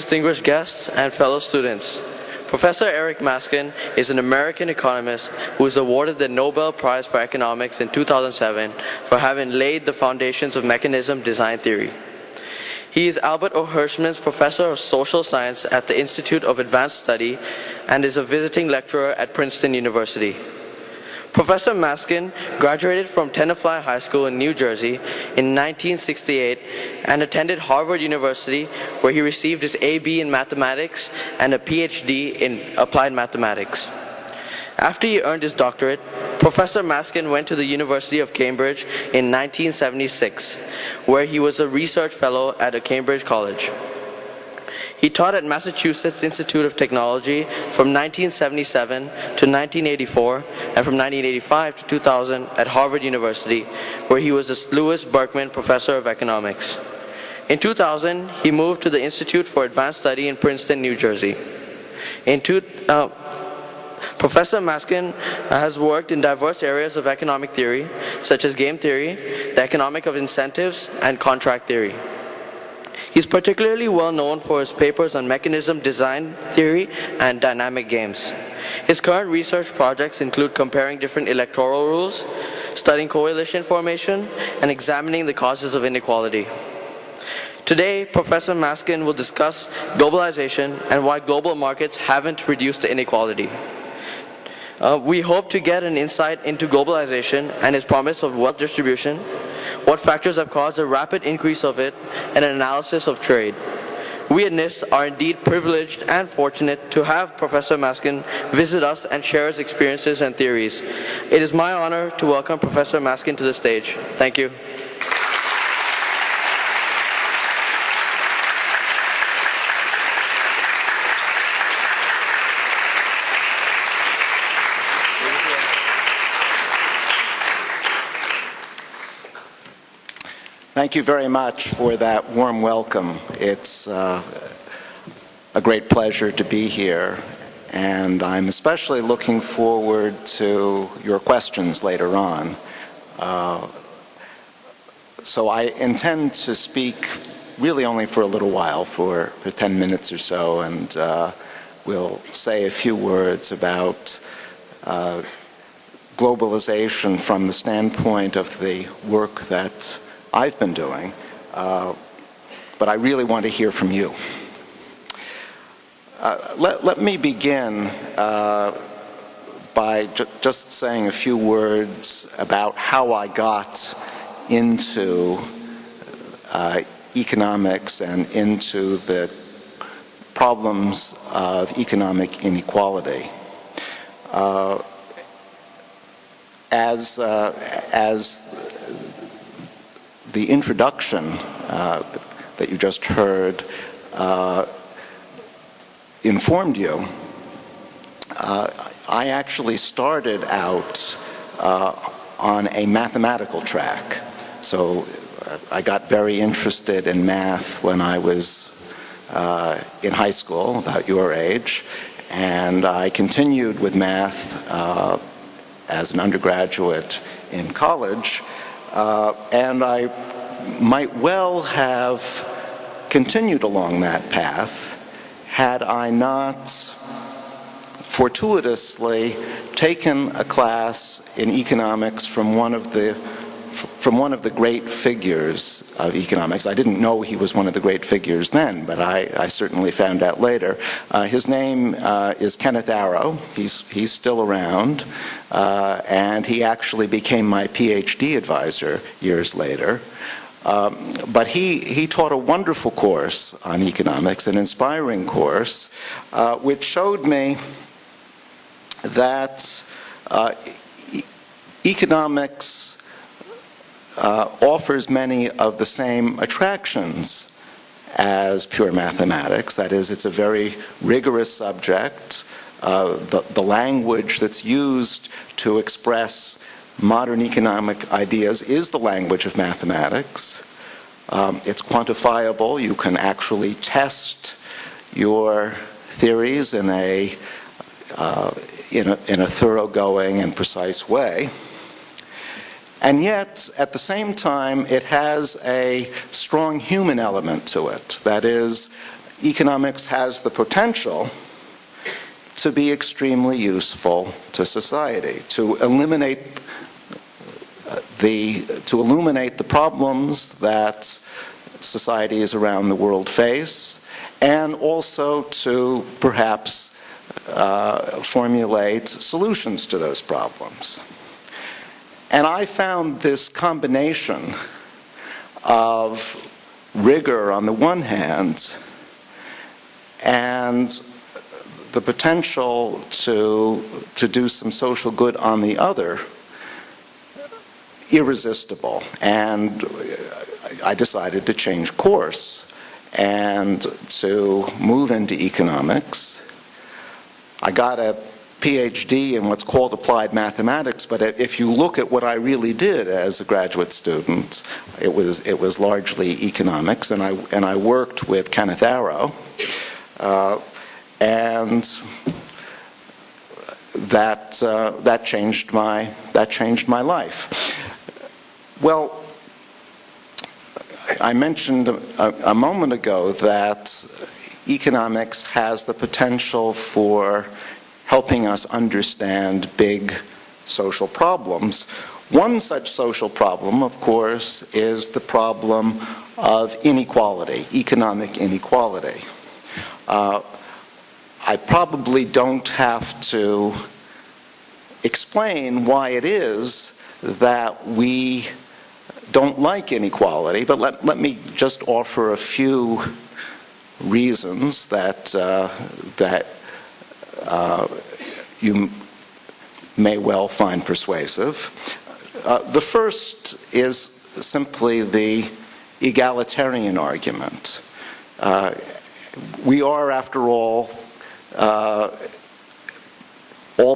distinguished guests, and fellow students. Professor Eric Maskin is an American economist who was awarded the Nobel Prize for Economics in 2007 for having laid the foundations of mechanism design theory. He is Albert O. Hirschman's Professor of Social Science at the Institute of Advanced Study and is a visiting lecturer at Princeton University. Professor Maskin graduated from Tenafly High School in New Jersey in 1968 and attended Harvard University, where he received his A.B. in mathematics and a Ph.D. in applied mathematics. After he earned his doctorate, Professor Maskin went to the University of Cambridge in 1976, where he was a research fellow at a Cambridge college. He taught at Massachusetts Institute of Technology from 1977 to 1984 and from 1985 to 2000 at Harvard University, where he was a Lewis Berkman Professor of Economics. In 2000, he moved to the Institute for Advanced Study in Princeton, New Jersey. Professor Maskin has worked in diverse areas of economic theory, such as game theory, the economic of incentives, and contract theory. He's particularly well known for his papers on mechanism design theory and dynamic games. His current research projects include comparing different electoral rules, studying coalition formation, and examining the causes of inequality. Today, Professor Maskin will discuss globalization and why global markets haven't reduced the inequality. We hope to get an insight into globalization and its promise of wealth distribution, what factors have caused a rapid increase of it, and an analysis of trade. We at NIST are indeed privileged and fortunate to have Professor Maskin visit us and share his experiences and theories. It is my honor to welcome Professor Maskin to the stage. Thank you. Thank you very much for that warm welcome. It's a great pleasure to be here, and I'm especially looking forward to your questions later on. So I intend to speak really only for a little while, for 10 minutes or so, and we'll say a few words about globalization from the standpoint of the work that I've been doing, but I really want to hear from you. Let me begin by just saying a few words about how I got into economics and into the problems of economic inequality. As the introduction that you just heard informed you, I actually started out on a mathematical track. So I got very interested in math when I was in high school, about your age, and I continued with math as an undergraduate in college. And I might well have continued along that path had I not fortuitously taken a class in economics from one of the great figures of economics. I didn't know he was one of the great figures then, but I certainly found out later. His name is Kenneth Arrow. He's still around, and he actually became my PhD advisor years later. But he taught a wonderful course on economics, an inspiring course, which showed me that economics offers many of the same attractions as pure mathematics. That is, it's a very rigorous subject. The language that's used to express modern economic ideas is the language of mathematics. It's quantifiable. You can actually test your theories in a thoroughgoing and precise way. And yet, at the same time, it has a strong human element to it. That is, economics has the potential to be extremely useful to society, to illuminate the problems that societies around the world face, and also to perhaps formulate solutions to those problems. And I found this combination of rigor on the one hand and the potential to do some social good on the other irresistible. And I decided to change course and to move into economics. I got a PhD in what's called applied mathematics, but if you look at what I really did as a graduate student, it was largely economics, and I worked with Kenneth Arrow, and that changed my life. Well, I mentioned a moment ago that economics has the potential for helping us understand big social problems. One such social problem, of course, is the problem of inequality, economic inequality. I probably don't have to explain why it is that we don't like inequality, but let me just offer a few reasons that you may well find persuasive. The first is simply the egalitarian argument. We are, after all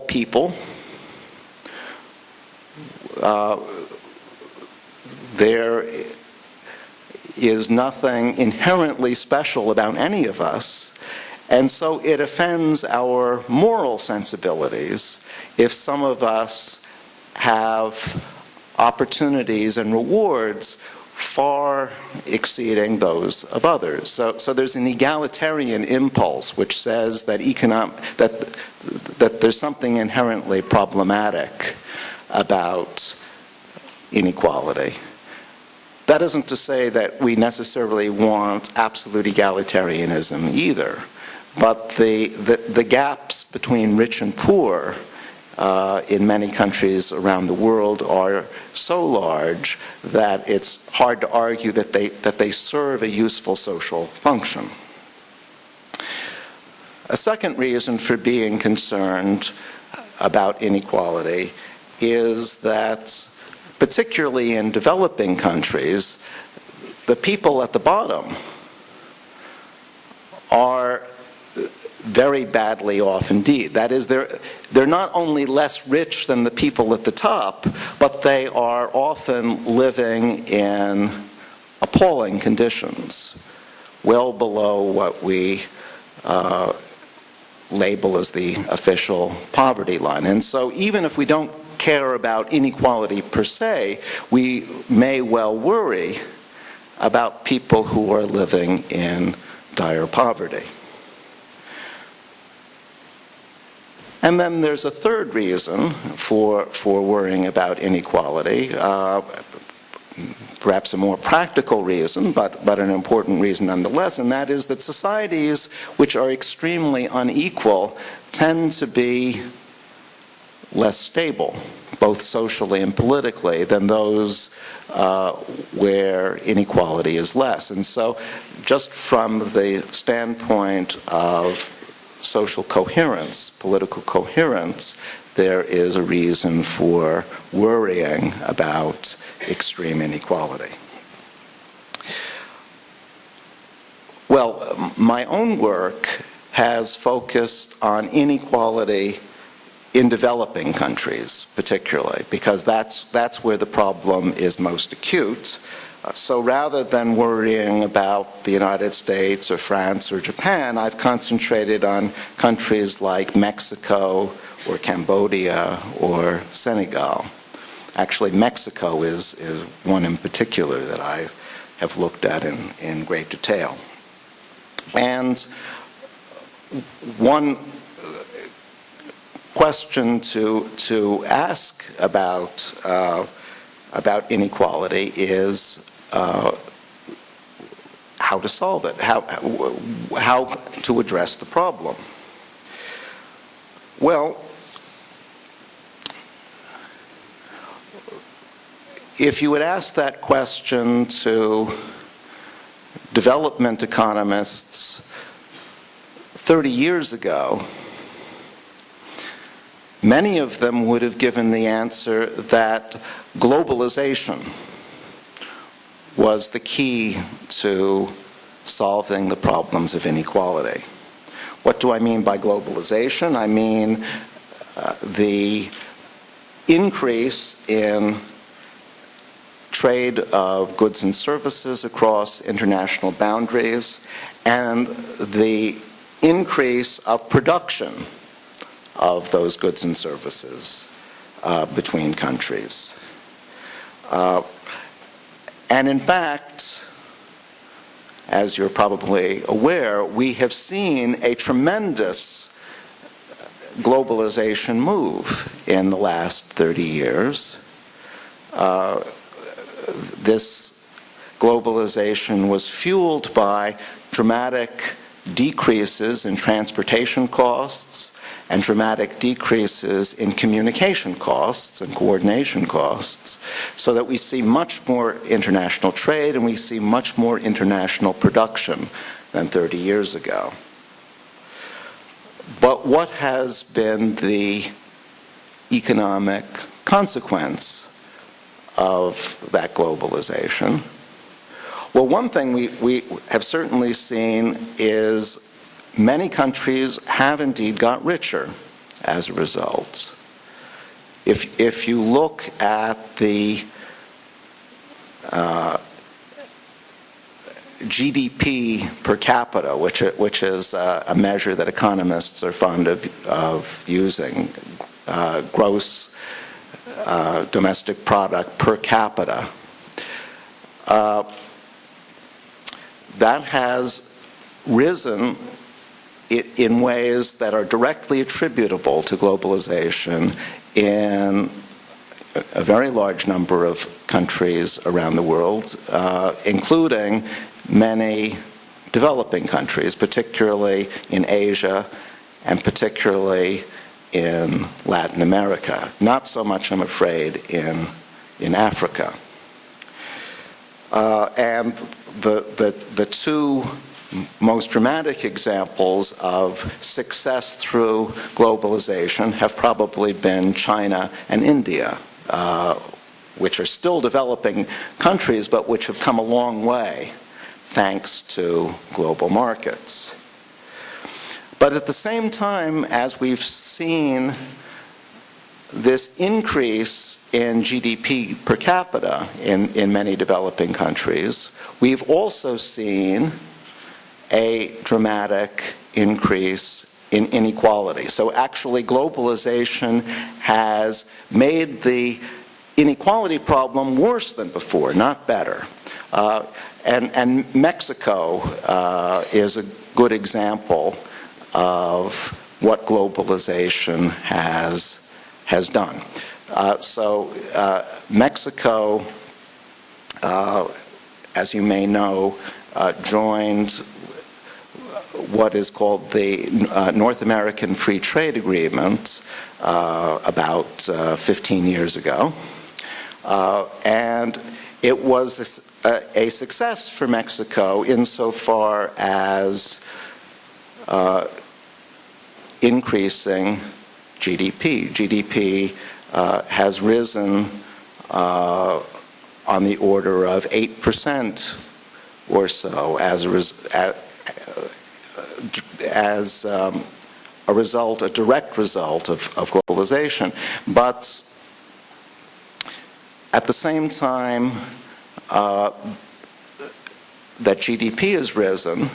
people. There is nothing inherently special about any of us, and so it offends our moral sensibilities if some of us have opportunities and rewards far exceeding those of others. So there's an egalitarian impulse which says that that there's something inherently problematic about inequality. That isn't to say that we necessarily want absolute egalitarianism either, but the gaps between rich and poor in many countries around the world are so large that it's hard to argue that they serve a useful social function. A second reason for being concerned about inequality is that, particularly in developing countries, the people at the bottom are very badly off indeed. That is, they're not only less rich than the people at the top, but they are often living in appalling conditions, well below what we label as the official poverty line. And so even if we don't care about inequality per se, we may well worry about people who are living in dire poverty. And then there's a third reason for worrying about inequality, perhaps a more practical reason, but an important reason nonetheless, and that is that societies which are extremely unequal tend to be less stable, both socially and politically, than those where inequality is less. And so just from the standpoint of social coherence, political coherence, there is a reason for worrying about extreme inequality. Well, my own work has focused on inequality in developing countries, particularly, because that's where the problem is most acute. So rather than worrying about the United States or France or Japan, I've concentrated on countries like Mexico or Cambodia or Senegal. Actually, Mexico is one in particular that I have looked at in great detail. And one question to ask about inequality is how to solve it, how to address the problem. Well, if you would ask that question to development economists 30 years ago, many of them would have given the answer that globalization was the key to solving the problems of inequality. What do I mean by globalization? I mean the increase in trade of goods and services across international boundaries and the increase of production of those goods and services between countries. And in fact, as you're probably aware, we have seen a tremendous globalization move in the last 30 years. This globalization was fueled by dramatic decreases in transportation costs and dramatic decreases in communication costs and coordination costs, so that we see much more international trade and we see much more international production than 30 years ago. But what has been the economic consequence of that globalization? Well, one thing we have certainly seen is many countries have indeed got richer as a result. If you look at the GDP per capita, which is a measure that economists are fond of using, gross domestic product per capita, that has risen in ways that are directly attributable to globalization in a very large number of countries around the world, including many developing countries, particularly in Asia and particularly in Latin America. Not so much, I'm afraid, in Africa. And the two most dramatic examples of success through globalization have probably been China and India, which are still developing countries, but which have come a long way thanks to global markets. But at the same time, as we've seen this increase in GDP per capita in many developing countries, we've also seen a dramatic increase in inequality. So actually globalization has made the inequality problem worse than before, not better. And Mexico is a good example of what globalization has done. Mexico, as you may know, joined what is called the North American Free Trade Agreement about 15 years ago. And it was a success for Mexico insofar as increasing GDP. GDP has risen on the order of 8% or so as a direct result of globalization. But at the same time that GDP has risen,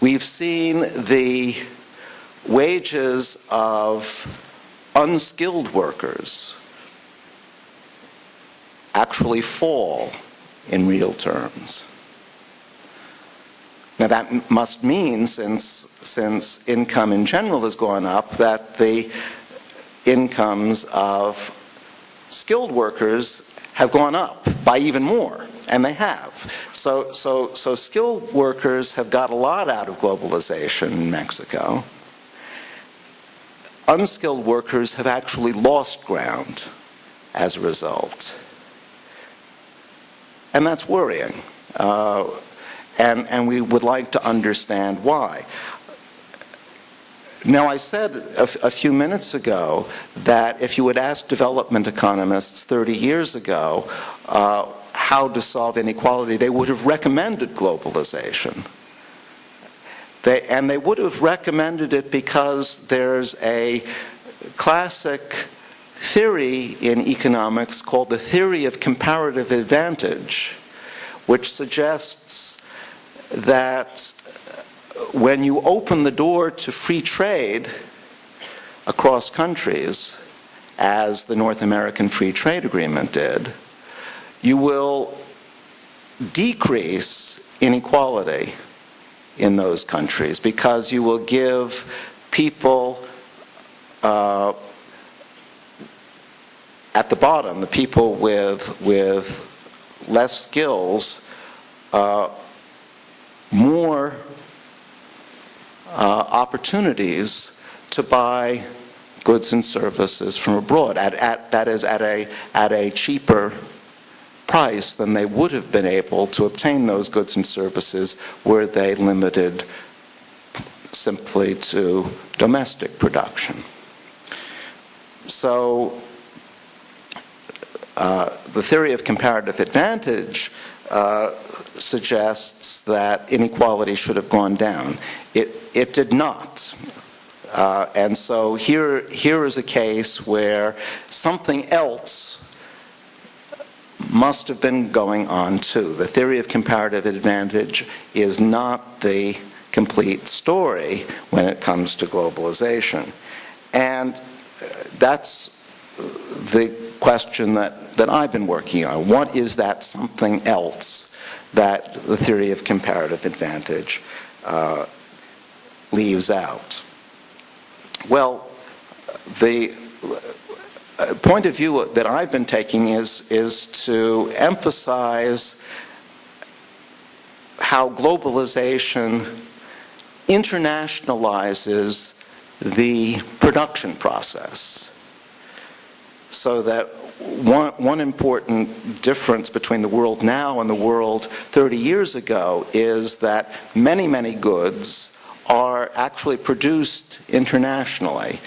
we've seen the wages of unskilled workers actually fall in real terms. Now that must mean, since income in general has gone up, that the incomes of skilled workers have gone up by even more, and they have. So skilled workers have got a lot out of globalization in Mexico. Unskilled workers have actually lost ground as a result. And that's worrying. And we would like to understand why. Now, I said a few minutes ago that if you would ask development economists 30 years ago how to solve inequality, they would have recommended globalization. And they would have recommended it because there's a classic theory in economics called the theory of comparative advantage, which suggests that when you open the door to free trade across countries, as the North American Free Trade Agreement did, you will decrease inequality in those countries because you will give people at the bottom, the people with less skills, more opportunities to buy goods and services from abroad, that is at a cheaper price than they would have been able to obtain those goods and services were they limited simply to domestic production. So the theory of comparative advantage suggests that inequality should have gone down. It did not. And so here is a case where something else must have been going on too. The theory of comparative advantage is not the complete story when it comes to globalization. And that's the question that I've been working on. What is that something else that the theory of comparative advantage leaves out? Well, the point of view that I've been taking is to emphasize how globalization internationalizes the production process. So that one important difference between the world now and the world 30 years ago is that many, many goods are actually produced internationally.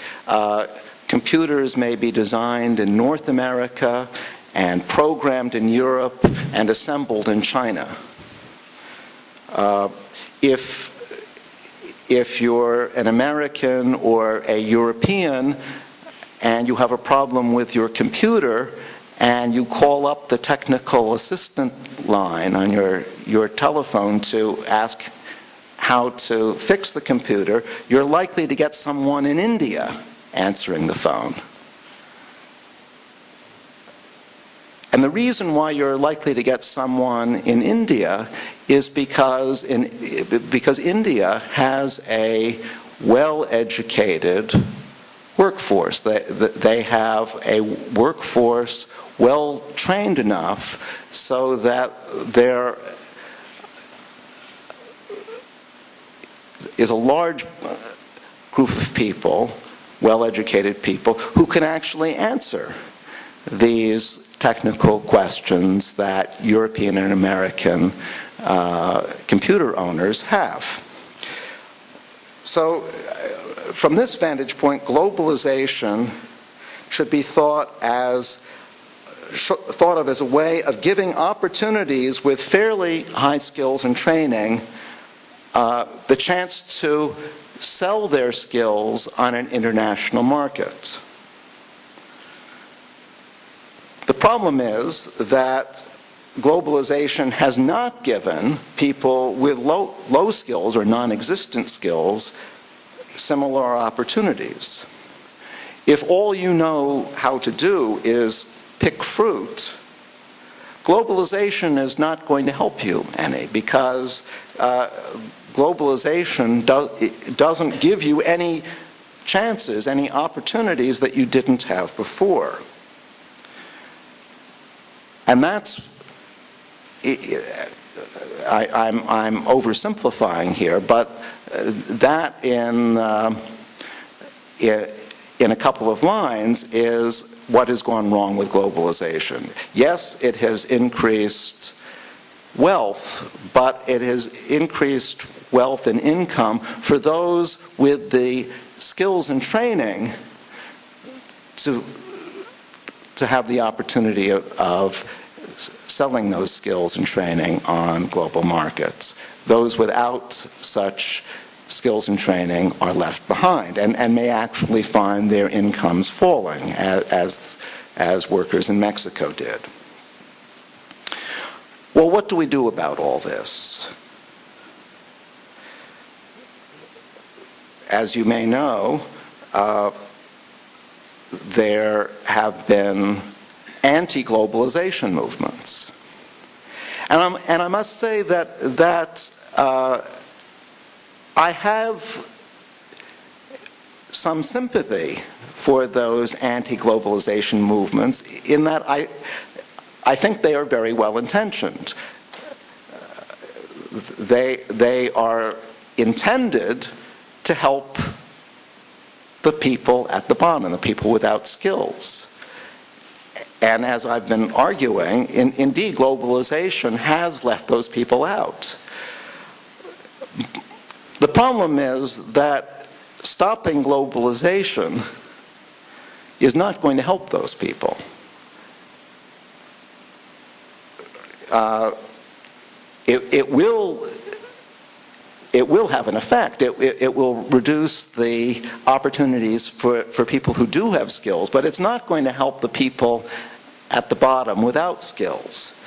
Computers may be designed in North America and programmed in Europe and assembled in China. If you're an American or a European and you have a problem with your computer and you call up the technical assistant line on your telephone to ask how to fix the computer, you're likely to get someone in India answering the phone. And the reason why you're likely to get someone in India is because India has a well-educated workforce. They have a workforce well-trained enough so that there is a large group of people, well-educated people, who can actually answer these technical questions that European and American computer owners have. So from this vantage point, globalization should be thought of as a way of giving opportunities with fairly high skills and training the chance to sell their skills on an international market. The problem is that globalization has not given people with low skills or non-existent skills similar opportunities. If all you know how to do is pick fruit, globalization is not going to help you any, because globalization doesn't give you any chances, any opportunities that you didn't have before. And that's, I'm oversimplifying here, but that in a couple of lines is what has gone wrong with globalization. Yes, it has increased wealth, but it has increased wealth and income for those with the skills and training to have the opportunity of selling those skills and training on global markets. Those without such skills and training are left behind and may actually find their incomes falling, as workers in Mexico did. Well, what do we do about all this? As you may know, there have been anti-globalization movements. And I must say that I have some sympathy for those anti-globalization movements in that I think they are very well-intentioned. They are intended to help the people at the bottom, the people without skills. And as I've been arguing, indeed, globalization has left those people out. The problem is that stopping globalization is not going to help those people. It will have an effect. It will reduce the opportunities for people who do have skills, but it's not going to help the people at the bottom without skills.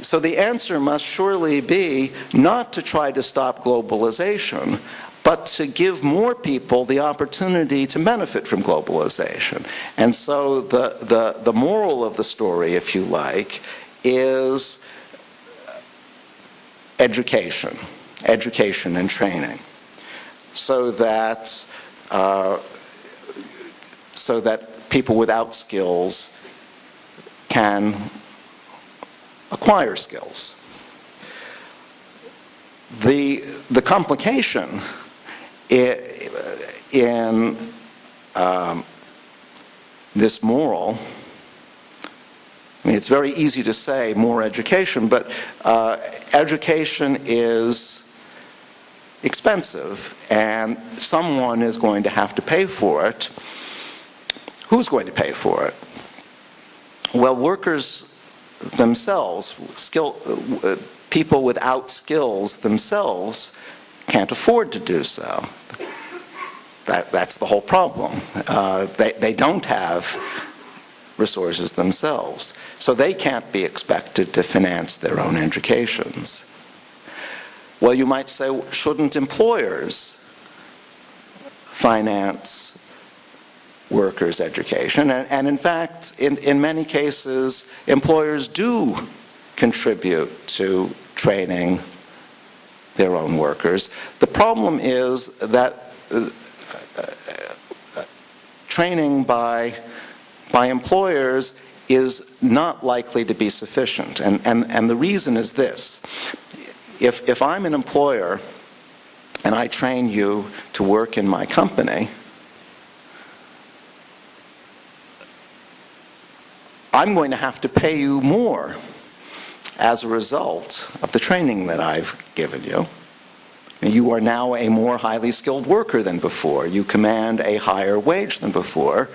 So the answer must surely be not to try to stop globalization, but to give more people the opportunity to benefit from globalization. And so the moral of the story, if you like, is education and training, so that people without skills can acquire skills. The complication in this moral, I mean, it's very easy to say more education, but education is expensive, and someone is going to have to pay for it. Who's going to pay for it? Well, workers themselves, people without skills themselves can't afford to do so. That's the whole problem. They don't have resources themselves, so they can't be expected to finance their own educations. Well, you might say, shouldn't employers finance workers' education? And in fact, in many cases, employers do contribute to training their own workers. The problem is that training by employers is not likely to be sufficient. And the reason is this. If I'm an employer and I train you to work in my company, I'm going to have to pay you more as a result of the training that I've given you. You are now a more highly skilled worker than before. You command a higher wage than before.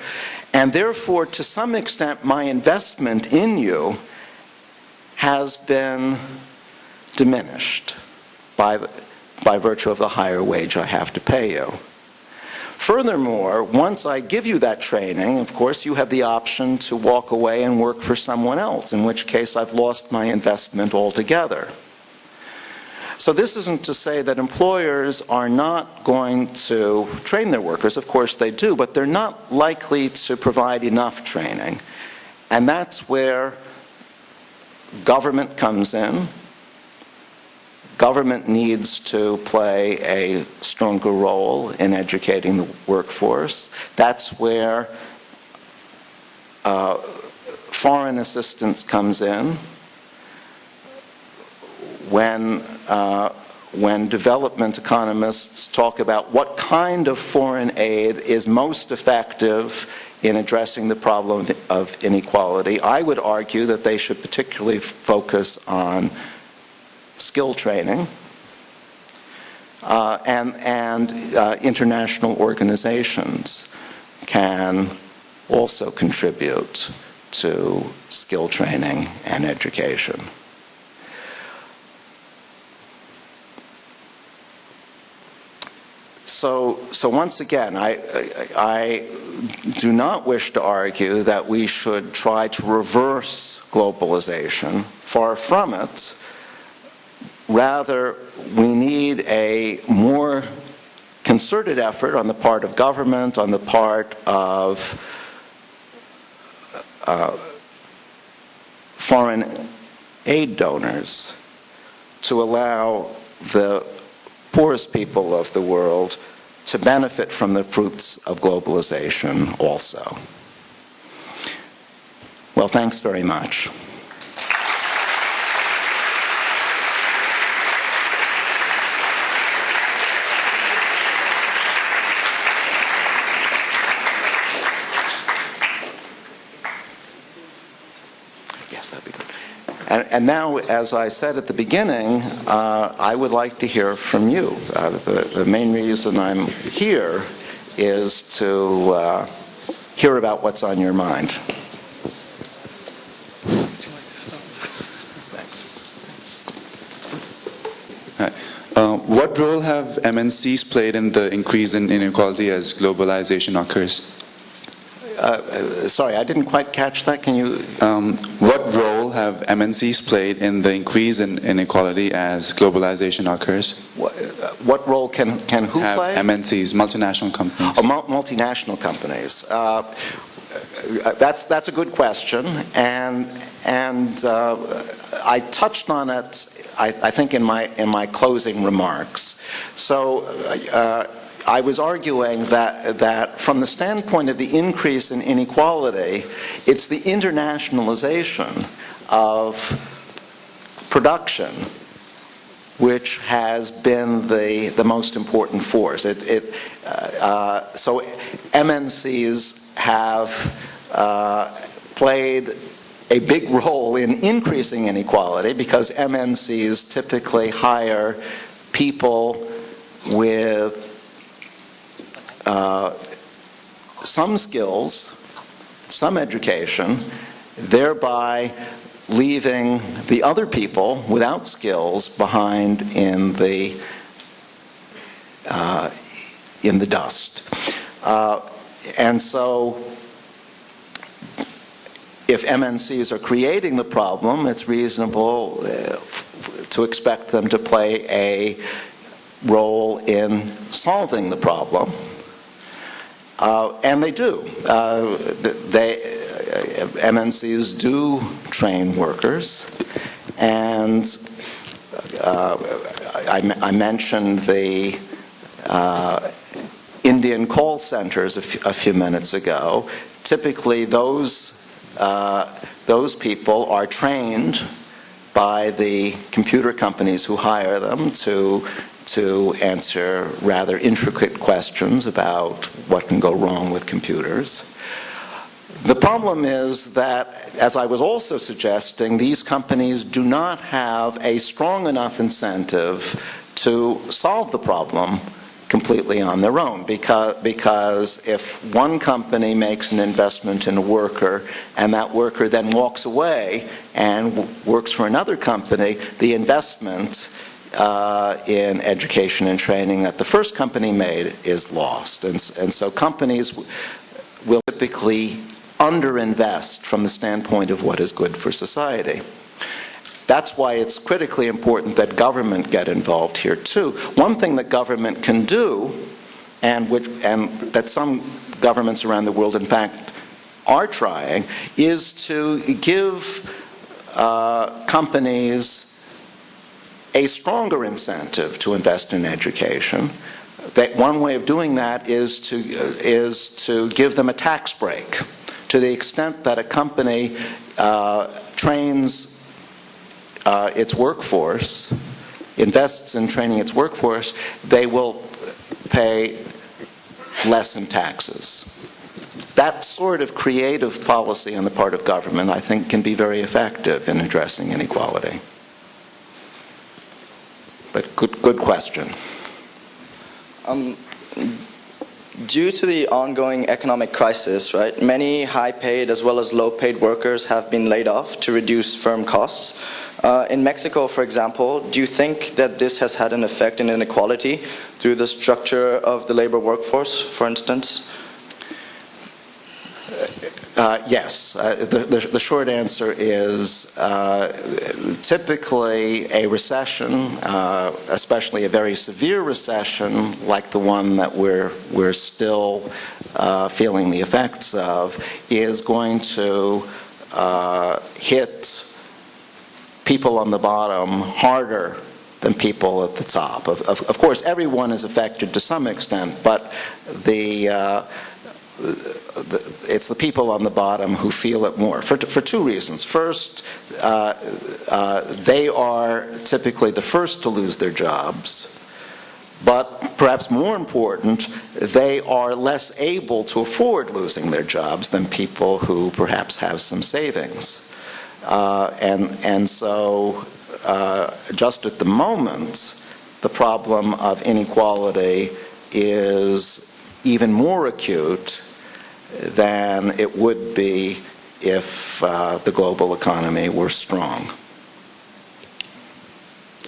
And therefore, to some extent, my investment in you has been diminished by virtue of the higher wage I have to pay you. Furthermore, once I give you that training, of course, you have the option to walk away and work for someone else, in which case I've lost my investment altogether. So this isn't to say that employers are not going to train their workers. Of course they do, but they're not likely to provide enough training. And that's where government comes in. Government needs to play a stronger role in educating the workforce. That's where foreign assistance comes in. When development economists talk about what kind of foreign aid is most effective in addressing the problem of inequality, I would argue that they should particularly focus on skill training, and international organizations can also contribute to skill training and education. So once again, I do not wish to argue that we should try to reverse globalization. Far from it. Rather, we need a more concerted effort on the part of government, on the part of foreign aid donors, to allow the poorest people of the world to benefit from the fruits of globalization also. Well, thanks very much. Yes, that'd be good. And now, as I said at the beginning, I would like to hear from you. The main reason I'm here is to hear about what's on your mind. Would you like to start? Thanks. Hi. What role have MNCs played in the increase in inequality as globalization occurs? Sorry, I didn't quite catch that. Can you? What role have MNCs played in the increase in inequality as globalization occurs? What role can who have play? MNCs, multinational companies. Oh, multinational companies. That's a good question, and I touched on it, I think, in my closing remarks. So. I was arguing that from the standpoint of the increase in inequality, it's the internationalization of production which has been the most important force. So MNCs have played a big role in increasing inequality because MNCs typically hire people with some skills, some education, thereby leaving the other people without skills behind in the dust. And so if MNCs are creating the problem, it's reasonable to expect them to play a role in solving the problem. And they do. MNCs do train workers, and I mentioned the Indian call centers a few minutes ago. Typically, those people are trained by the computer companies who hire them to answer rather intricate questions about what can go wrong with computers. The problem is that, as I was also suggesting, these companies do not have a strong enough incentive to solve the problem completely on their own, because if one company makes an investment in a worker and that worker then walks away and works for another company, the investment in education and training that the first company made is lost. And so companies will typically underinvest from the standpoint of what is good for society. That's why it's critically important that government get involved here too. One thing that government can do, and that some governments around the world in fact are trying, is to give companies a stronger incentive to invest in education. That one way of doing that is to give them a tax break. To the extent that a company trains its workforce, invests in training its workforce, they will pay less in taxes. That sort of creative policy on the part of government, I think, can be very effective in addressing inequality. But good question. Due to the ongoing economic crisis, right, many high-paid as well as low-paid workers have been laid off to reduce firm costs. In Mexico, for example, do you think that this has had an effect in inequality through the structure of the labor workforce, for instance? Yes. The short answer is typically a recession, especially a very severe recession like the one that we're still feeling the effects of, is going to hit people on the bottom harder than people at the top. Of course, everyone is affected to some extent, but it's the people on the bottom who feel it more, for two reasons. First, they are typically the first to lose their jobs, but perhaps more important, they are less able to afford losing their jobs than people who perhaps have some savings. And so just at the moment, the problem of inequality is even more acute than it would be if the global economy were strong.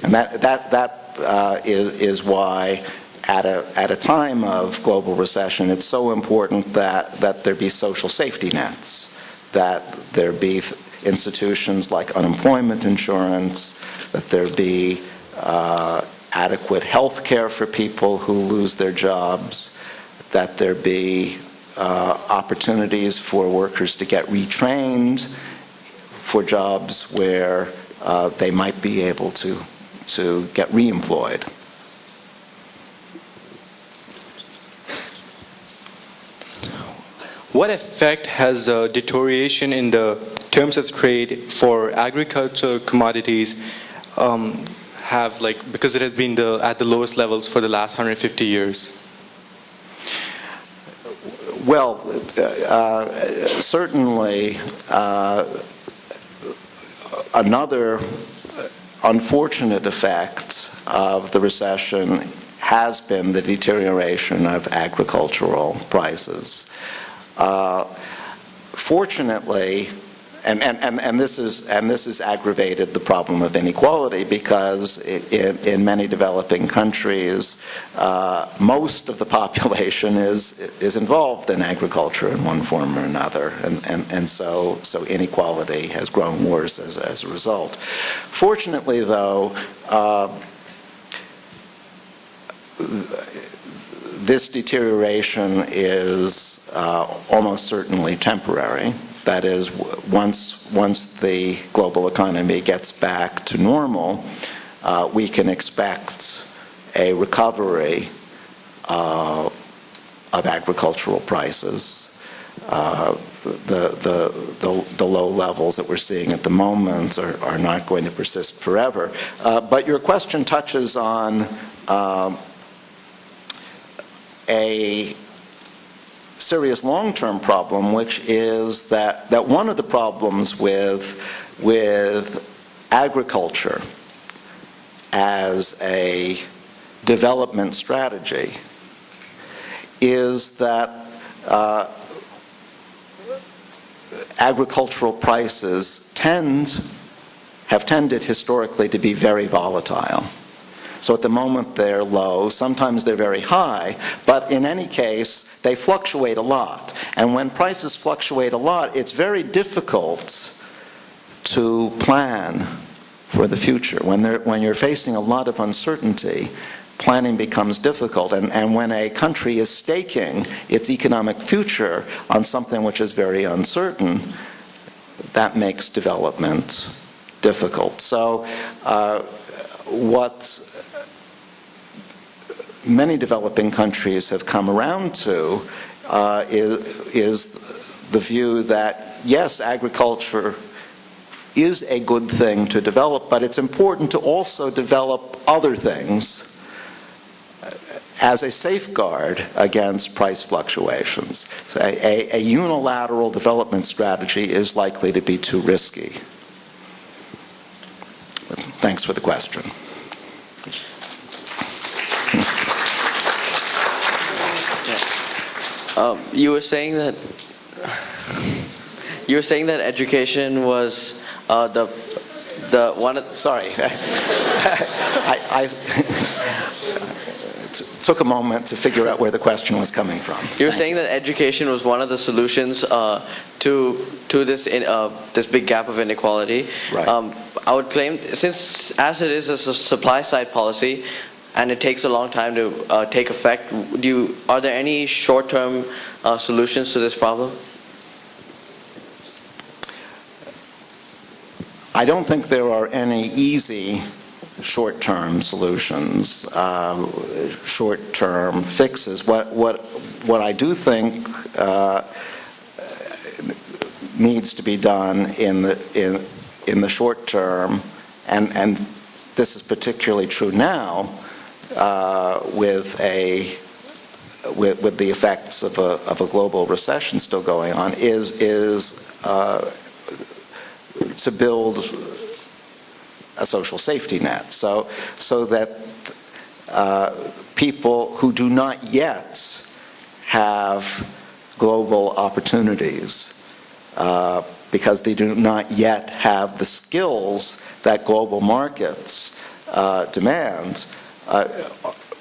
And that is why at a time of global recession, it's so important that there be social safety nets, that there be institutions like unemployment insurance, that there be adequate health care for people who lose their jobs, that there be opportunities for workers to get retrained for jobs where they might be able to get reemployed. What effect has deterioration in the terms of trade for agricultural commodities have, because it has been at the lowest levels for the last 150 years? Well, certainly another unfortunate effect of the recession has been the deterioration of agricultural prices. Fortunately, and this has aggravated the problem of inequality, because in many developing countries, most of the population is involved in agriculture in one form or another, and so inequality has grown worse as a result. Fortunately, though, this deterioration is almost certainly temporary. That is, once the global economy gets back to normal, we can expect a recovery of agricultural prices. The low levels that we're seeing at the moment are not going to persist forever. But your question touches on a serious long-term problem, which is that one of the problems with agriculture as a development strategy is that agricultural prices have tended historically to be very volatile. So at the moment they're low, sometimes they're very high, but in any case, they fluctuate a lot. And when prices fluctuate a lot, it's very difficult to plan for the future. When you're facing a lot of uncertainty, planning becomes difficult. And when a country is staking its economic future on something which is very uncertain, that makes development difficult. So what many developing countries have come around to is the view that, yes, agriculture is a good thing to develop, but it's important to also develop other things as a safeguard against price fluctuations. So a unilateral development strategy is likely to be too risky. Thanks for the question. You were saying that education was the one of, sorry. I took a moment to figure out where the question was coming from. You were saying that education was one of the solutions to this big gap of inequality. Right. I would claim, as it is a supply side policy, and it takes a long time to take effect, are there any short-term solutions to this problem? I don't think there are any easy short-term solutions, short-term fixes. What I do think needs to be done in the short term, and this is particularly true now, with the effects of a global recession still going on, is to build a social safety net, so that people who do not yet have global opportunities, because they do not yet have the skills that global markets demand,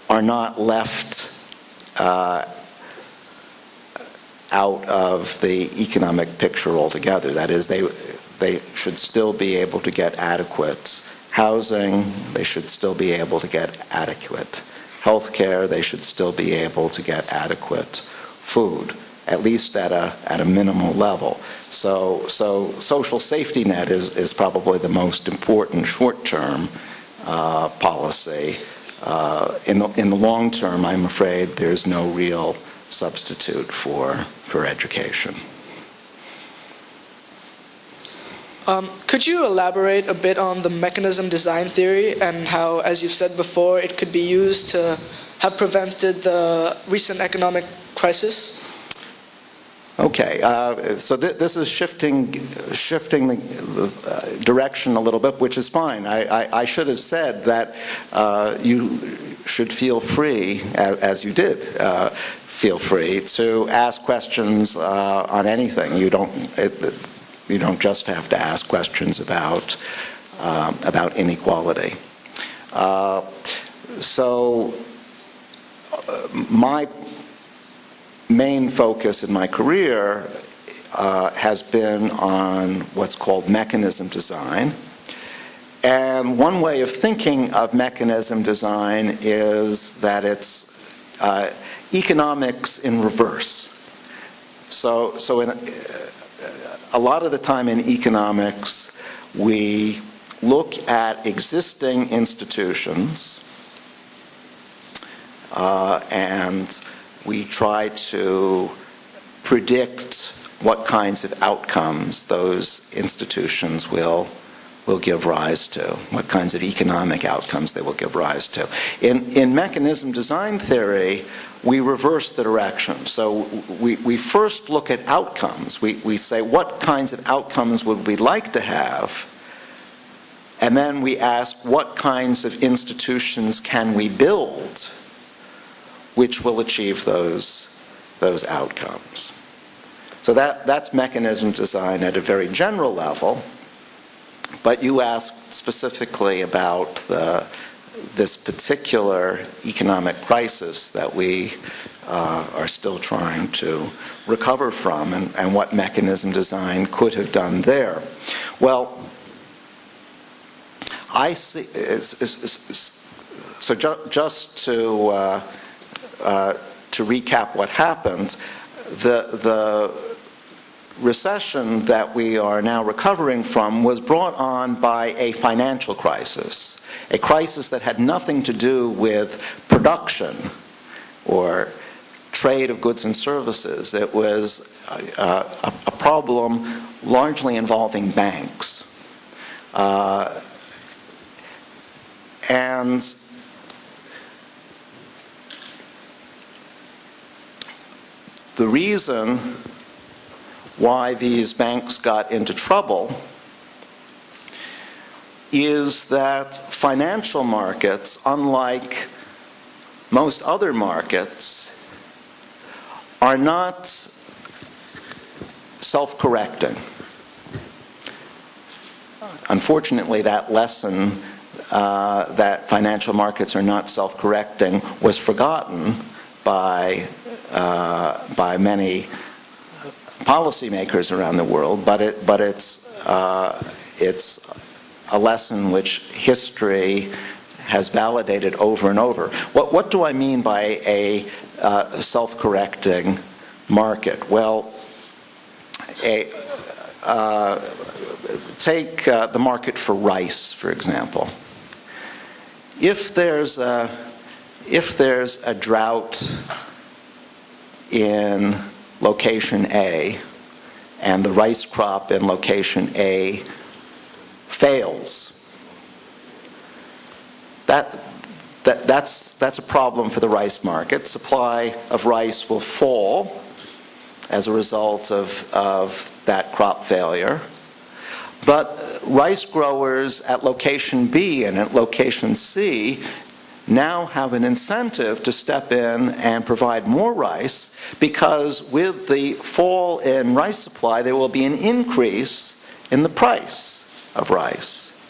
are not left out of the economic picture altogether. That is, they should still be able to get adequate housing, they should still be able to get adequate health care, they should still be able to get adequate food, at least at a minimal level. So social safety net is probably the most important short-term policy. In the long term, I'm afraid there's no real substitute for education. Could you elaborate a bit on the mechanism design theory and how, as you've said before, it could be used to have prevented the recent economic crisis? Okay, so this is shifting the direction a little bit, which is fine. I should have said that you should feel free, as you did, feel free to ask questions on anything. You don't just have to ask questions about inequality. So my main focus in my career has been on what's called mechanism design. And one way of thinking of mechanism design is that it's economics in reverse. So in a lot of the time in economics, we look at existing institutions and we try to predict what kinds of outcomes those institutions will give rise to, what kinds of economic outcomes they will give rise to. In mechanism design theory, we reverse the direction. So we first look at outcomes. We say, what kinds of outcomes would we like to have? And then we ask, what kinds of institutions can we build which will achieve those outcomes? So that's mechanism design at a very general level. But you asked specifically about this particular economic crisis that we are still trying to recover from, and what mechanism design could have done there. Well, I see. So just to recap what happened, the recession that we are now recovering from was brought on by a financial crisis, a crisis that had nothing to do with production or trade of goods and services. It was a problem largely involving banks. And the reason why these banks got into trouble is that financial markets, unlike most other markets, are not self-correcting. Unfortunately, that lesson that financial markets are not self-correcting was forgotten by many policymakers around the world, but it's a lesson which history has validated over and over. What do I mean by a self-correcting market? Well, take the market for rice, for example. If there's a drought in location A and the rice crop in location A fails, that's a problem for the rice market. Supply of rice will fall as a result of that crop failure. But rice growers at location B and at location C now have an incentive to step in and provide more rice, because with the fall in rice supply, there will be an increase in the price of rice.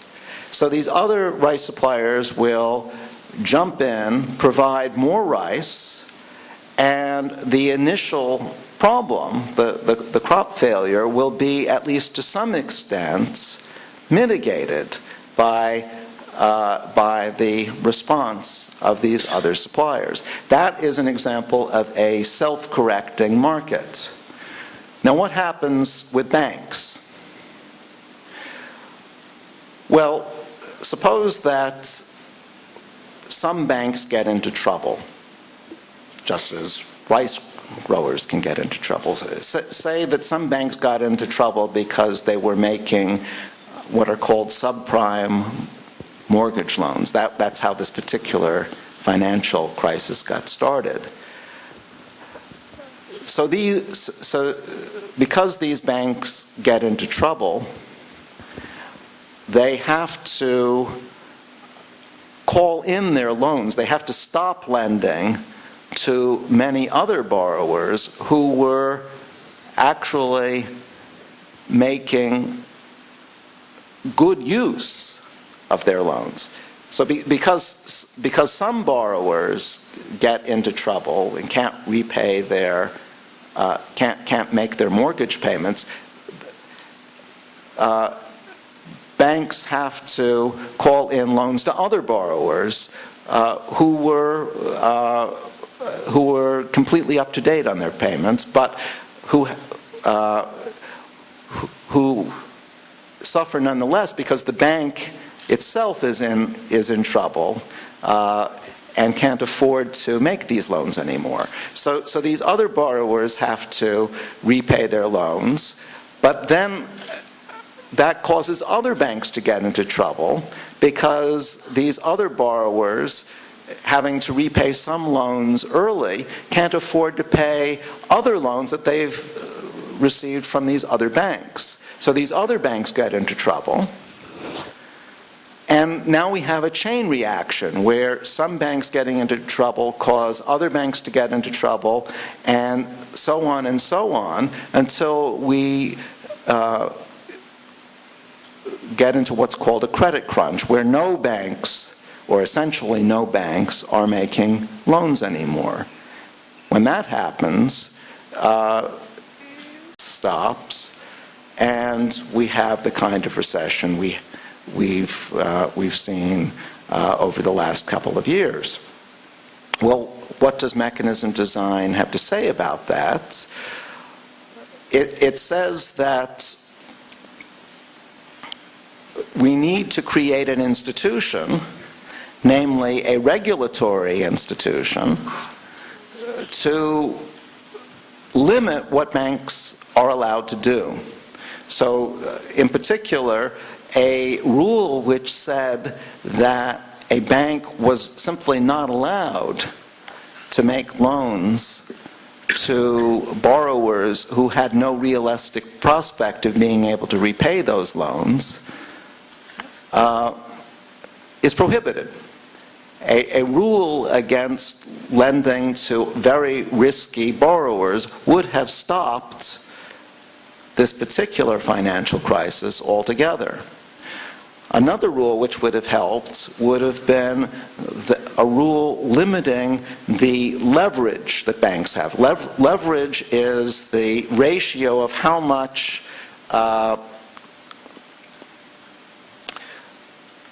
So these other rice suppliers will jump in, provide more rice, and the initial problem, the crop failure, will be, at least to some extent, mitigated by the response of these other suppliers. That is an example of a self-correcting market. Now, what happens with banks? Well, suppose that some banks get into trouble, just as rice growers can get into trouble. Say that some banks got into trouble because they were making what are called subprime mortgage loans. That's how this particular financial crisis got started. So because these banks get into trouble, they have to call in their loans. They have to stop lending to many other borrowers who were actually making good use of their loans. So because some borrowers get into trouble and can't repay their, can't make their mortgage payments, banks have to call in loans to other borrowers who were completely up to date on their payments, but who suffer nonetheless because the bank itself is in trouble and can't afford to make these loans anymore. So these other borrowers have to repay their loans, but then that causes other banks to get into trouble because these other borrowers, having to repay some loans early, can't afford to pay other loans that they've received from these other banks. So these other banks get into trouble. And now we have a chain reaction where some banks getting into trouble cause other banks to get into trouble, and so on until we get into what's called a credit crunch, where no banks, or essentially no banks, are making loans anymore. When that happens, stops, and we have the kind of recession we've seen over the last couple of years. Well, what does mechanism design have to say about that? it says that we need to create an institution, namely a regulatory institution, to limit what banks are allowed to do. So, in particular, a rule which said that a bank was simply not allowed to make loans to borrowers who had no realistic prospect of being able to repay those loans is prohibited. A rule against lending to very risky borrowers would have stopped this particular financial crisis altogether. Another rule which would have helped would have been a rule limiting the leverage that banks have. Leverage is the ratio of how much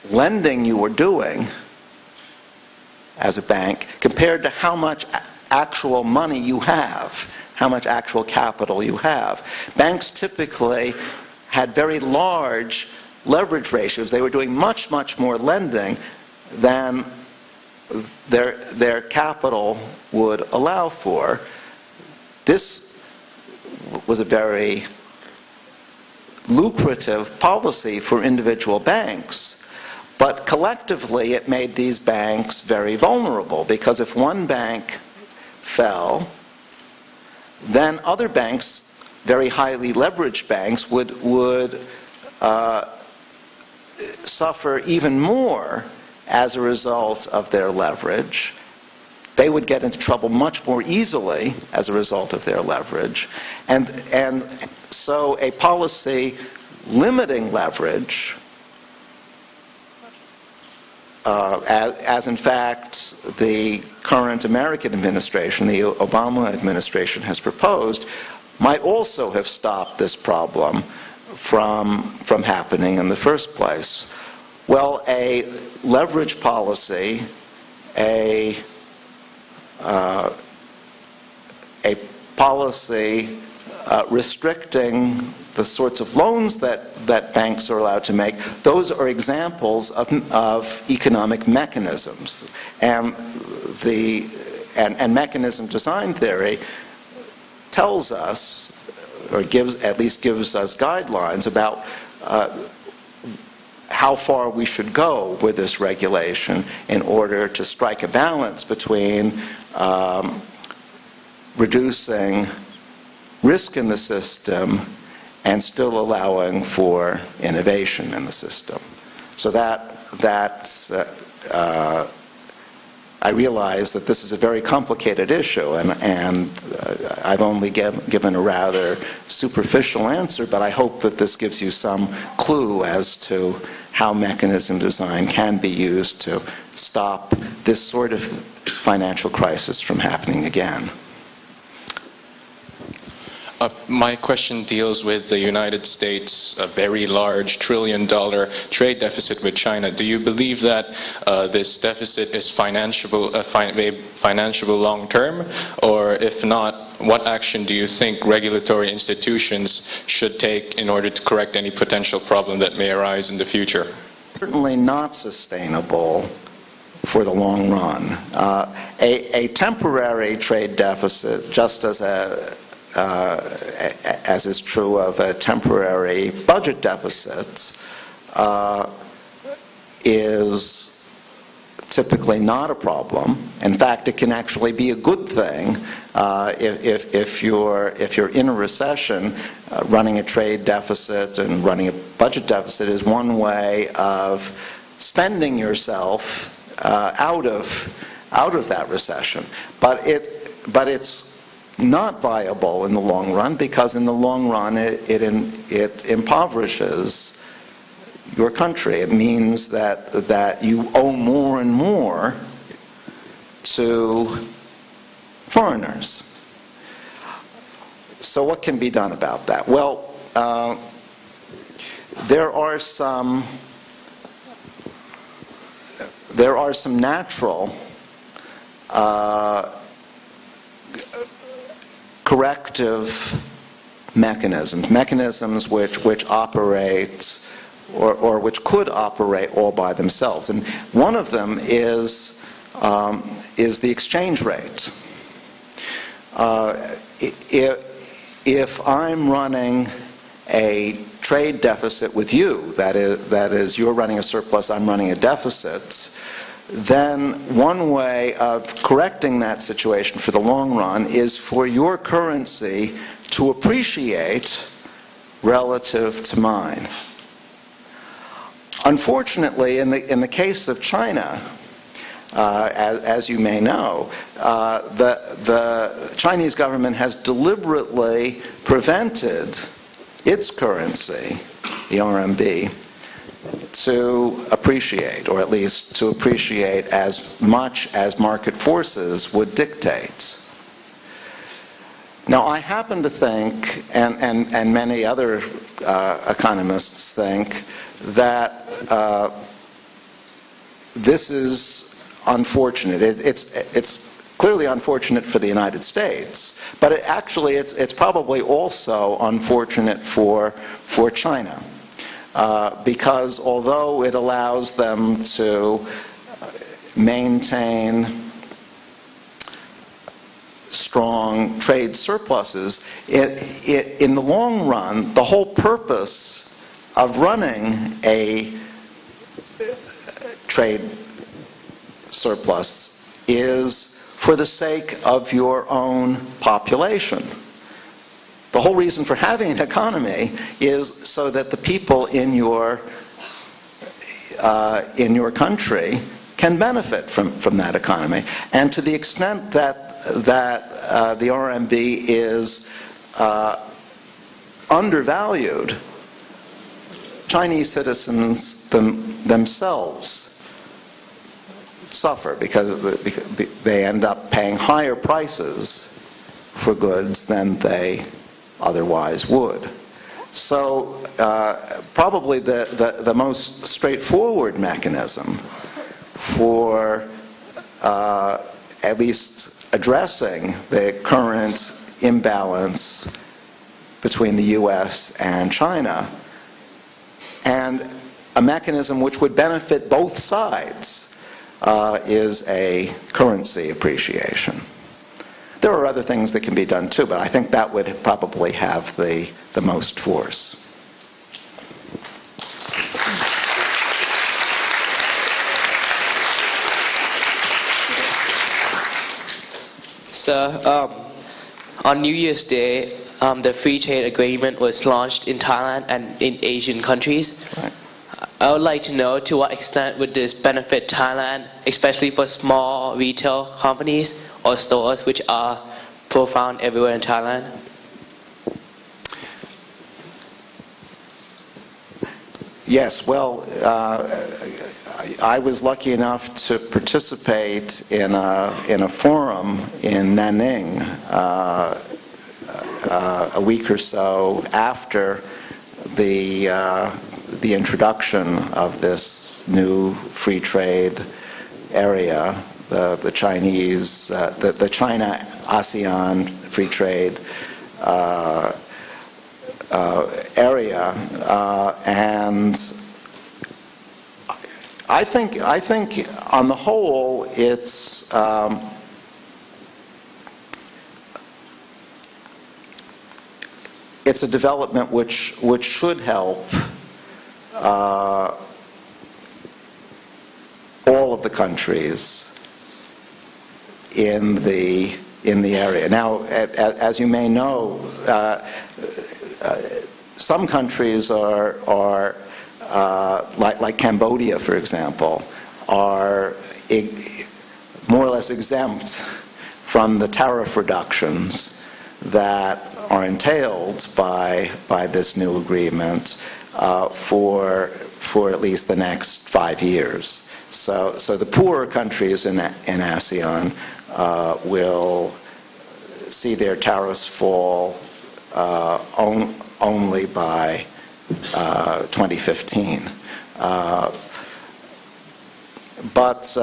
lending you are doing as a bank compared to how much actual money you have, how much actual capital you have. Banks typically had very large leverage ratios. They were doing much, much more lending than their capital would allow for. This was a very lucrative policy for individual banks. But collectively, it made these banks very vulnerable, because if one bank fell, then other banks, very highly leveraged banks, would suffer even more as a result of their leverage. They would get into trouble much more easily as a result of their leverage. And so a policy limiting leverage, as in fact the current American administration, the Obama administration, has proposed, might also have stopped this problem from happening in the first place. Well, a leverage policy, a policy restricting the sorts of loans that banks are allowed to make, those are examples of economic mechanisms. And mechanism design theory tells us, or at least gives us guidelines about how far we should go with this regulation in order to strike a balance between reducing risk in the system and still allowing for innovation in the system. So I realize that this is a very complicated issue, and I've only given a rather superficial answer, but I hope that this gives you some clue as to how mechanism design can be used to stop this sort of financial crisis from happening again. My question deals with the United States' very large trillion-dollar trade deficit with China. Do you believe that this deficit is financiable long-term? Or if not, what action do you think regulatory institutions should take in order to correct any potential problem that may arise in the future? Certainly not sustainable for the long run. A temporary trade deficit, just as is true of a temporary budget deficit, is typically not a problem. In fact, it can actually be a good thing if you're in a recession. Running a trade deficit and running a budget deficit is one way of spending yourself out of that recession. But it's not viable in the long run, because in the long run it impoverishes your country. It means that you owe more and more to foreigners. So what can be done about that? Well, there are some natural corrective mechanisms which operate or which could operate all by themselves. And one of them is the exchange rate. If I'm running a trade deficit with you, that is you're running a surplus, I'm running a deficit, then one way of correcting that situation for the long run is for your currency to appreciate relative to mine. Unfortunately, in the case of China, as you may know, the Chinese government has deliberately prevented its currency, the RMB, to appreciate, or at least to appreciate as much as market forces would dictate. Now, I happen to think, and many other economists think, that this is unfortunate. It's clearly unfortunate for the United States, but it's probably also unfortunate for China, because although it allows them to maintain strong trade surpluses, in the long run, the whole purpose of running a trade surplus is for the sake of your own population. The whole reason for having an economy is so that the people in your country can benefit from that economy. And to the extent that the RMB is undervalued, Chinese citizens themselves suffer because they end up paying higher prices for goods than they otherwise would. So probably the most straightforward mechanism for at least addressing the current imbalance between the US and China, and a mechanism which would benefit both sides, is a currency appreciation. There are other things that can be done too, but I think that would probably have the most force. So, on New Year's Day, the free trade agreement was launched in Thailand and in Asian countries. Right. I would like to know, to what extent would this benefit Thailand, especially for small retail companies or stores which are profound everywhere in Thailand? Yes, well, I was lucky enough to participate in a forum in Nanning a week or so after the introduction of this new free trade area, the China ASEAN free trade area, and I think on the whole it's a development which should help all of the countries in the area. Now, as you may know, some countries are like Cambodia, for example, are more or less exempt from the tariff reductions that are entailed by this new agreement for at least the next 5 years. So the poorer countries in ASEAN will see their tariffs fall only by 2015. But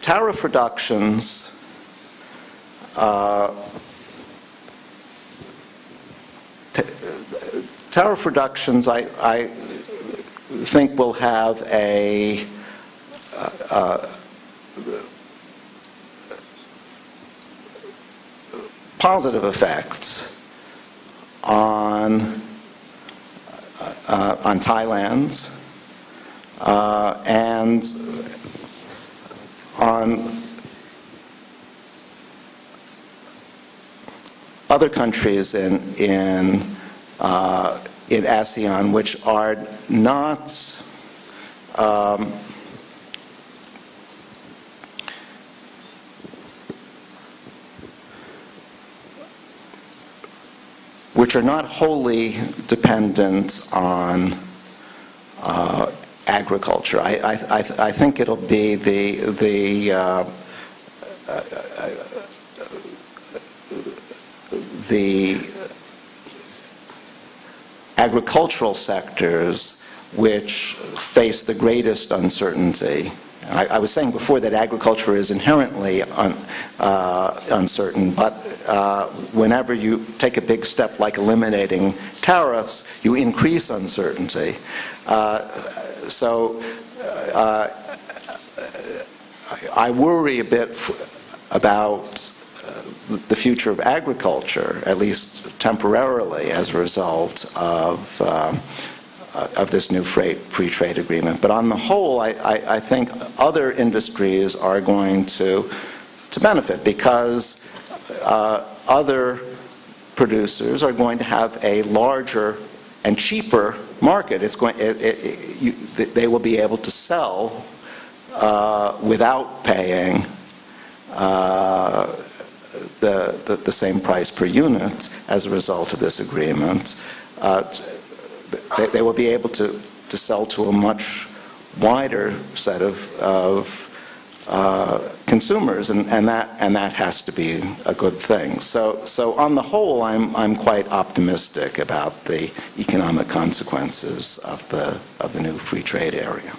tariff reductions tariff reductions, I think, will have a positive effect on Thailand and on other countries in ASEAN which are not wholly dependent on agriculture. I think it'll be the agricultural sectors which face the greatest uncertainty. I was saying before that agriculture is inherently uncertain, but whenever you take a big step like eliminating tariffs, you increase uncertainty. So I worry a bit about the future of agriculture, at least temporarily, as a result of this new free trade agreement. But on the whole, I think other industries are going to benefit because other producers are going to have a larger and cheaper market. They will be able to sell without paying the same price per unit as a result of this agreement. They will be able to sell to a much wider set of consumers, and that has to be a good thing. So on the whole, I'm quite optimistic about the economic consequences of the new free trade area.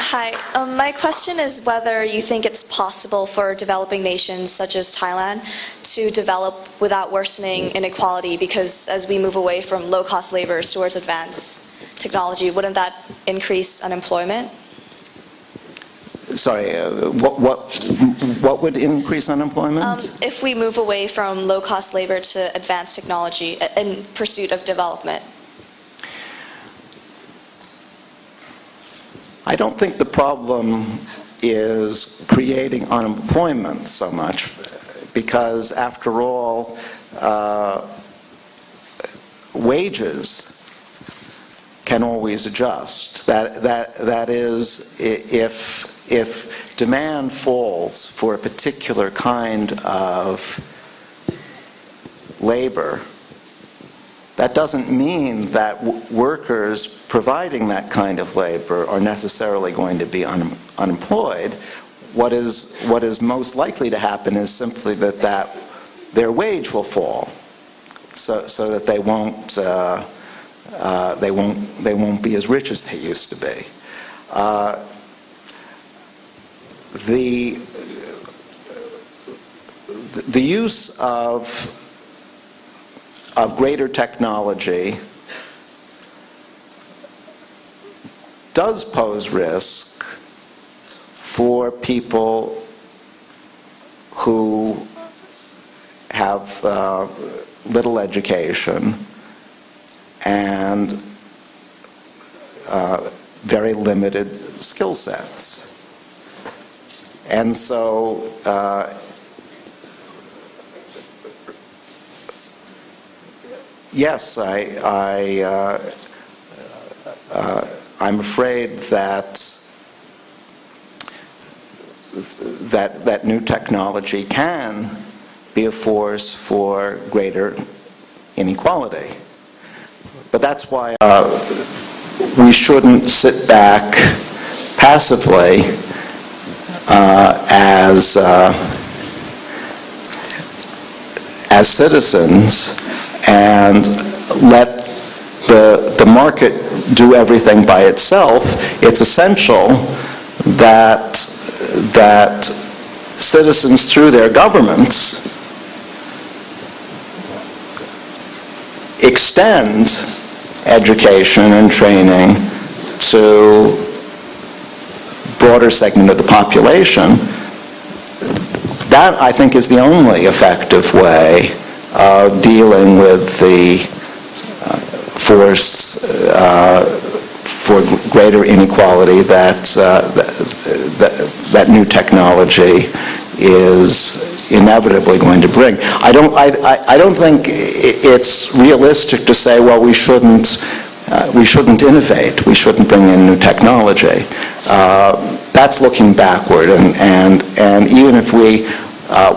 Hi. My question is whether you think it's possible for developing nations such as Thailand to develop without worsening inequality, because as we move away from low-cost labor towards advanced technology, wouldn't that increase unemployment? Sorry, what would increase unemployment? If we move away from low-cost labor to advanced technology in pursuit of development. I don't think the problem is creating unemployment so much, because after all, wages can always adjust. That is, if demand falls for a particular kind of labor, that doesn't mean that workers providing that kind of labor are necessarily going to be unemployed. What is most likely to happen is simply that their wage will fall, so that they won't be as rich as they used to be. The use of greater technology does pose risk for people who have little education and very limited skill sets. And so yes, I'm afraid that new technology can be a force for greater inequality. But that's why we shouldn't sit back passively as citizens and let the market do everything by itself. It's essential that citizens through their governments extend education and training to broader segment of the population, that, I think, is the only effective way of dealing with the force for greater inequality that new technology is inevitably going to bring. I don't think it's realistic to say, well, we shouldn't innovate, we shouldn't bring in new technology. That's looking backward, and even if we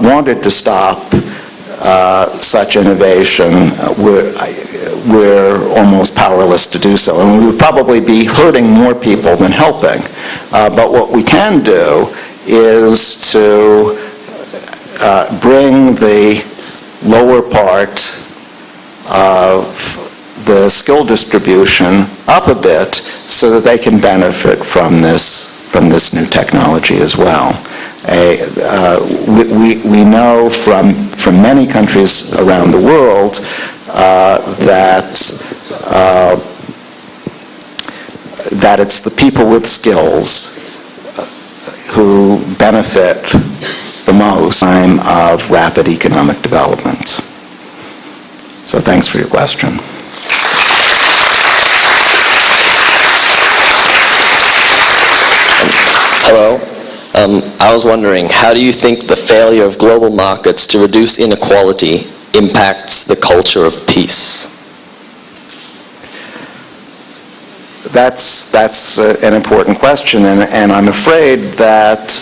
wanted to stop such innovation, we're almost powerless to do so, and we would probably be hurting more people than helping. But what we can do is to bring the lower part of the skill distribution up a bit so that they can benefit from this new technology as well. We know from many countries around the world that it's the people with skills who benefit the most in time of rapid economic development. So thanks for your question. Hello. I was wondering, how do you think the failure of global markets to reduce inequality impacts the culture of peace? That's an important question, and I'm afraid that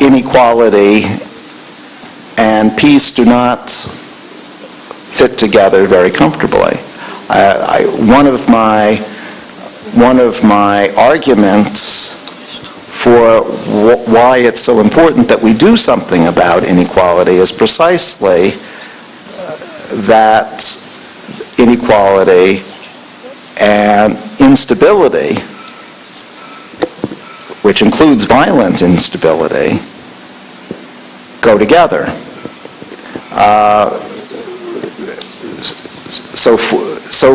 inequality and peace do not fit together very comfortably. One of my arguments for why it's so important that we do something about inequality is precisely that inequality and instability, which includes violent instability, go together. So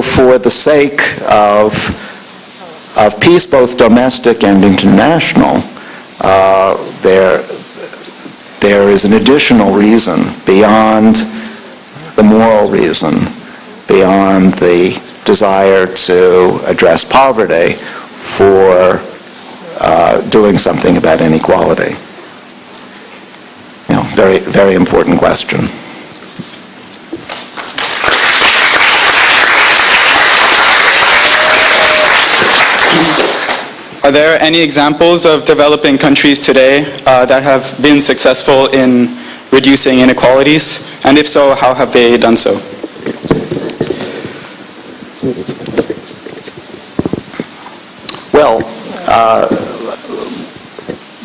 for the sake of peace, both domestic and international, there is an additional reason beyond the moral reason, beyond the desire to address poverty, for doing something about inequality. Very, very important question. Are there any examples of developing countries today that have been successful in reducing inequalities? And if so, how have they done so? Well,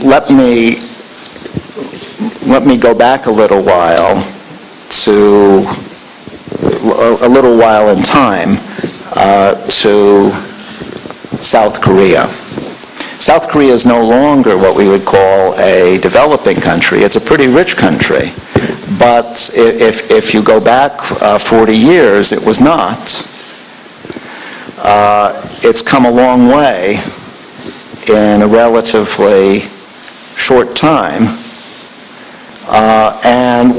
let me go back a little while in time to South Korea. South Korea is no longer what we would call a developing country. It's a pretty rich country. But if you go back 40 years, it was not. It's come a long way in a relatively short time. And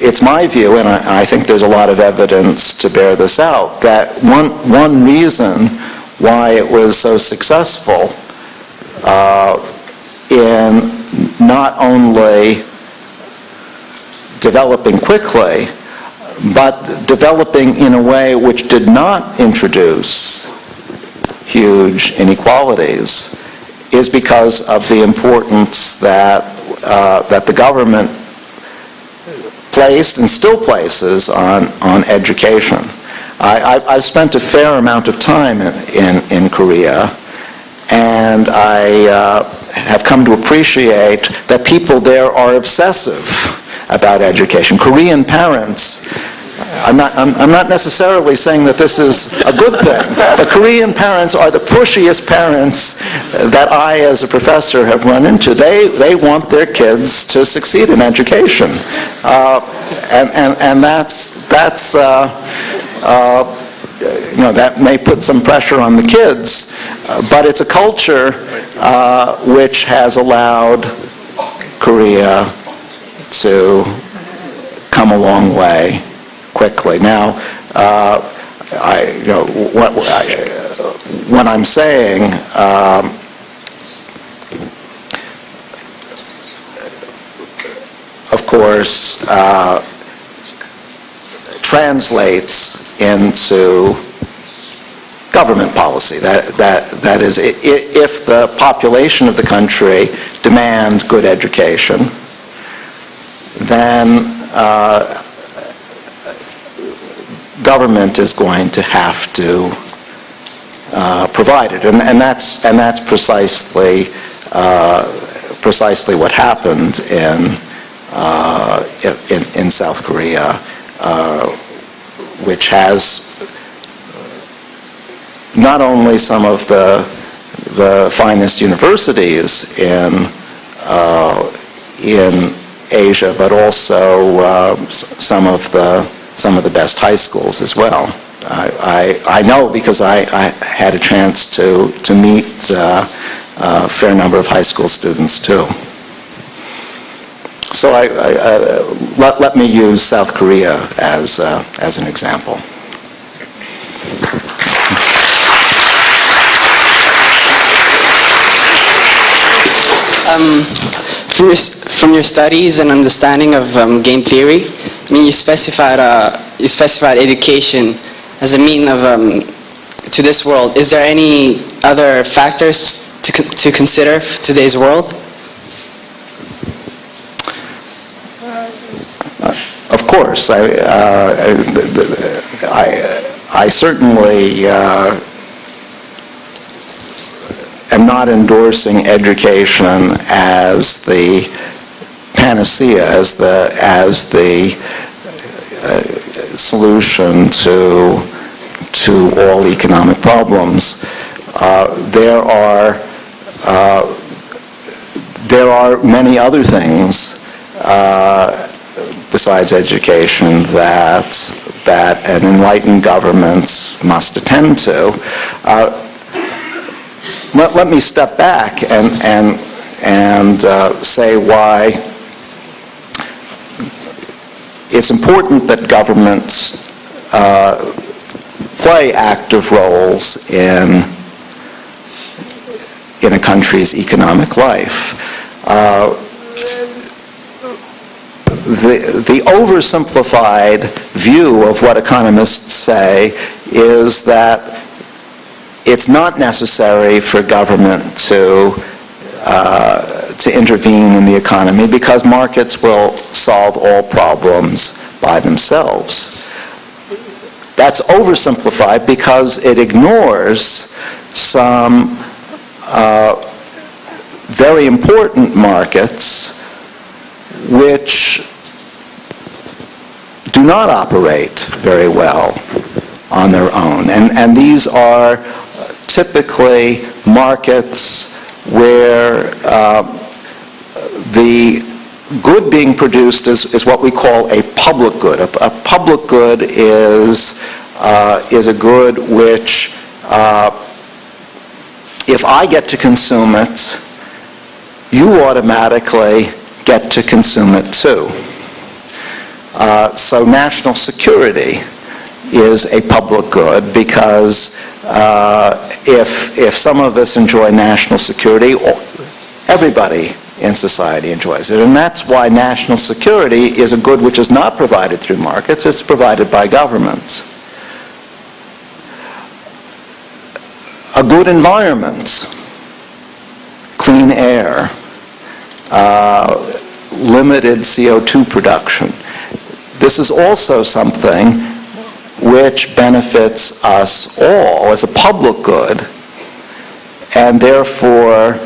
it's my view, and I think there's a lot of evidence to bear this out, that one reason why it was so successful in not only developing quickly, but developing in a way which did not introduce huge inequalities, is because of the importance that the government placed and still places on education. I've spent a fair amount of time in Korea, and I have come to appreciate that people there are obsessive about education. Korean parents I'm not necessarily saying that this is a good thing. The Korean parents are the pushiest parents that I, as a professor, have run into. They want their kids to succeed in education, and that's that may put some pressure on the kids, but it's a culture which has allowed Korea to come a long way quickly. Now, when I'm saying of course, translates into government policy. That is, if the population of the country demands good education, then government is going to have to provide it, and that's precisely what happened in South Korea, which has not only some of the finest universities in Asia, but also some of the best high schools as well. I know because I had a chance to meet a fair number of high school students too. So let me use South Korea as an example. From your studies and understanding of game theory, I mean, you specified education as a mean of to this world. Is there any other factors to consider for today's world? Of course, I certainly am not endorsing education as the panacea, as the solution to all economic problems. There are many other things besides education that an enlightened government must attend to. Let me step back and say why it's important that governments play active roles in a country's economic life. The oversimplified view of what economists say is that it's not necessary for government to intervene in the economy because markets will solve all problems by themselves. That's oversimplified because it ignores some very important markets which do not operate very well on their own. And these are typically markets where the good being produced is what we call a public good. A public good is a good which, if I get to consume it, you automatically get to consume it too. So national security is a public good because if some of us enjoy national security, everybody in society enjoys it. And that's why national security is a good which is not provided through markets, it's provided by governments. A good environment, clean air, limited CO2 production. This is also something which benefits us all as a public good, and therefore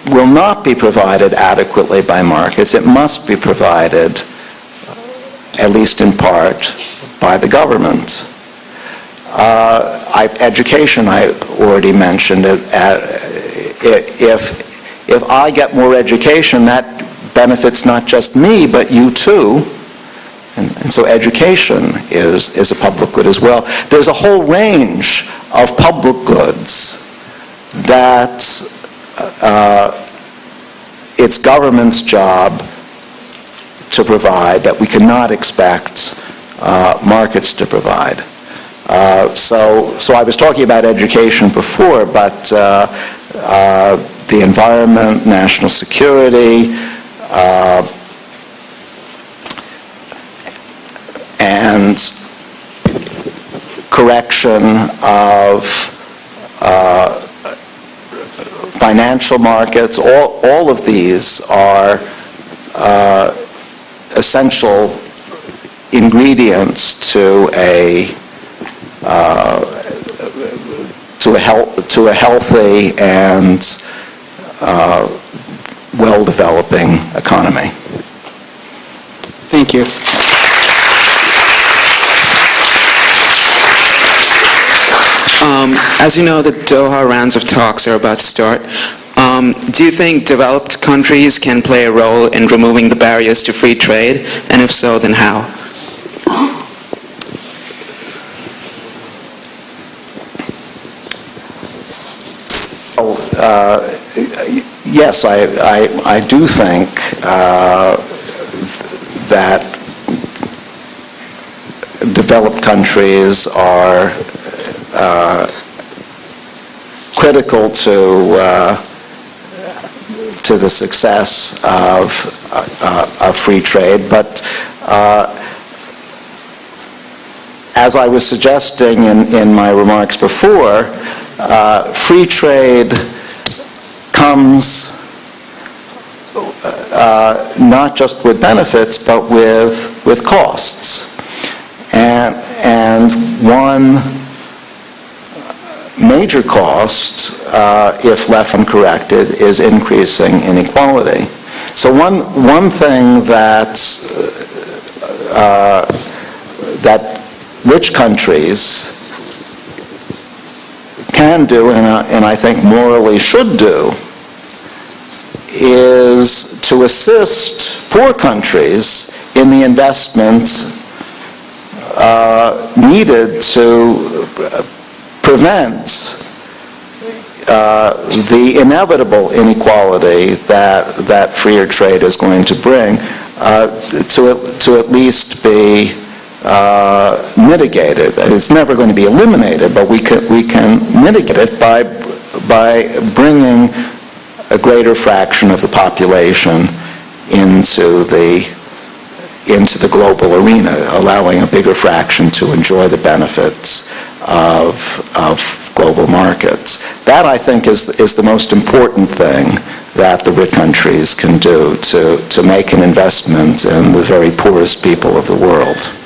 will not be provided adequately by markets. It must be provided, at least in part, by the government. Education, I already mentioned. If I get more education, that benefits not just me, but you too. And so education is a public good as well. There's a whole range of public goods that it's government's job to provide that we cannot expect markets to provide. So I was talking about education before, but the environment, national security, and correction of financial markets, all of these are essential ingredients to a healthy and well-developing economy. Thank you. As you know, the Doha rounds of talks are about to start. Do you think developed countries can play a role in removing the barriers to free trade? And if so, then how? Yes, I do think that developed countries are critical to the success of free trade, but as I was suggesting in my remarks before, free trade comes not just with benefits, but with costs. And one major cost, if left uncorrected, is increasing inequality. So one thing that rich countries can do, and I think morally should do, is to assist poor countries in the investments needed to prevent the inevitable inequality that freer trade is going to bring, to at least be mitigated. It's never going to be eliminated, but we can mitigate it by bringing a greater fraction of the population into the global arena, allowing a bigger fraction to enjoy the benefits of global markets. That, I think, is the most important thing that the rich countries can do to make an investment in the very poorest people of the world.